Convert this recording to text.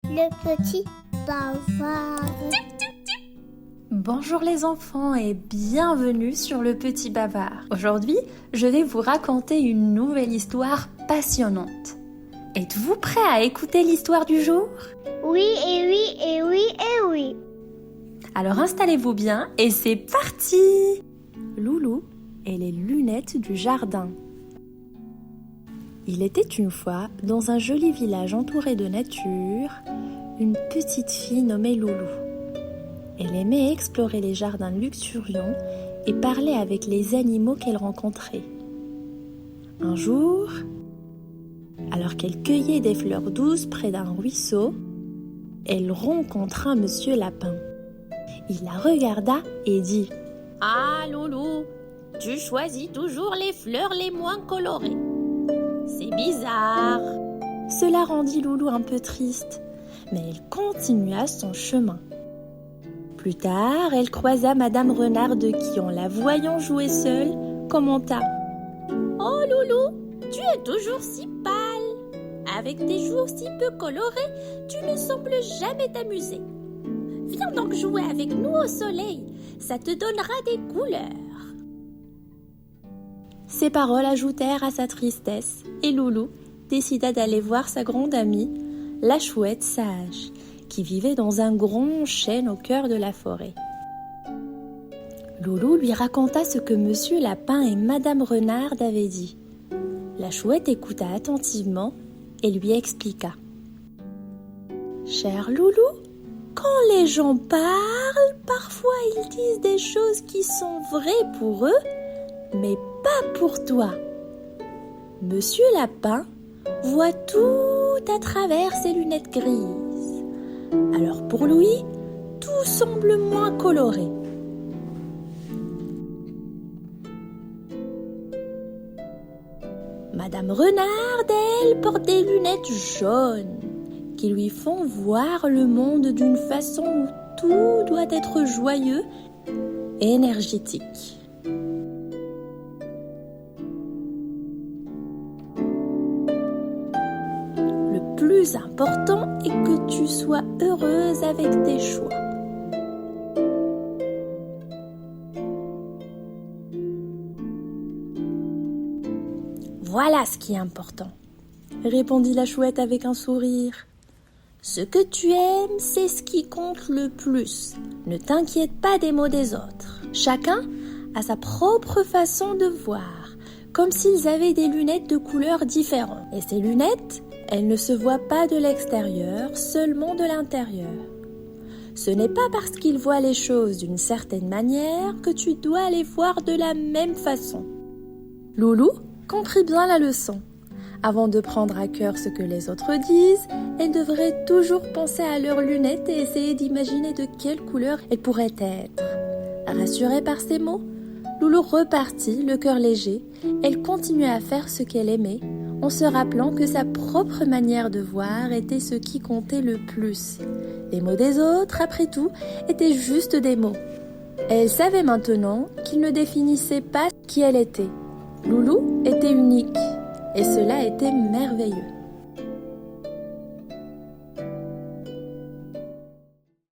Le petit bavard. Bonjour les enfants et bienvenue sur le Petit Bavard. Aujourd'hui, je vais vous raconter une nouvelle histoire passionnante. Êtes-vous prêts à écouter l'histoire du jour? Oui, et oui, et oui, et oui. Alors installez-vous bien et c'est parti! Loulou et les lunettes du jardin. Il était une fois, dans un joli village entouré de nature, une petite fille nommée Loulou. Elle aimait explorer les jardins luxuriants et parler avec les animaux qu'elle rencontrait. Un jour, alors qu'elle cueillait des fleurs douces près d'un ruisseau, elle rencontra Monsieur Lapin. Il la regarda et dit « Ah Loulou, tu choisis toujours les fleurs les moins colorées. C'est bizarre. » Cela rendit Loulou un peu triste, mais elle continua son chemin. Plus tard, elle croisa Madame Renarde qui, en la voyant jouer seule, commenta « Oh Loulou, tu es toujours si pâle. Avec tes jours si peu colorés, tu ne sembles jamais t'amuser. Viens donc jouer avec nous au soleil, ça te donnera des couleurs. » Ces paroles ajoutèrent à sa tristesse et Loulou décida d'aller voir sa grande amie, la chouette sage, qui vivait dans un grand chêne au cœur de la forêt. Loulou lui raconta ce que Monsieur Lapin et Madame Renarde avaient dit. La chouette écouta attentivement et lui expliqua. « Cher Loulou, quand les gens parlent, parfois ils disent des choses qui sont vraies pour eux, mais pas pour toi. Monsieur Lapin voit tout à travers ses lunettes grises. Alors pour lui, tout semble moins coloré. Madame Renarde, elle, porte des lunettes jaunes qui lui font voir le monde d'une façon où tout doit être joyeux et énergétique. Le plus important est que tu sois heureuse avec tes choix. Voilà ce qui est important, répondit la chouette avec un sourire. Ce que tu aimes, c'est ce qui compte le plus. Ne t'inquiète pas des mots des autres. Chacun a sa propre façon de voir, comme s'ils avaient des lunettes de couleurs différentes. Et ces lunettes, elles ne se voient pas de l'extérieur, seulement de l'intérieur. Ce n'est pas parce qu'ils voient les choses d'une certaine manière que tu dois les voir de la même façon. Loulou comprit bien la leçon. Avant de prendre à cœur ce que les autres disent, elle devrait toujours penser à leurs lunettes et essayer d'imaginer de quelle couleur elles pourraient être. Rassurée par ces mots, Loulou repartit, le cœur léger. Elle continuait à faire ce qu'elle aimait, en se rappelant que sa propre manière de voir était ce qui comptait le plus. Les mots des autres, après tout, étaient juste des mots. Elle savait maintenant qu'ils ne définissaient pas qui elle était. Loulou était unique, et cela était merveilleux.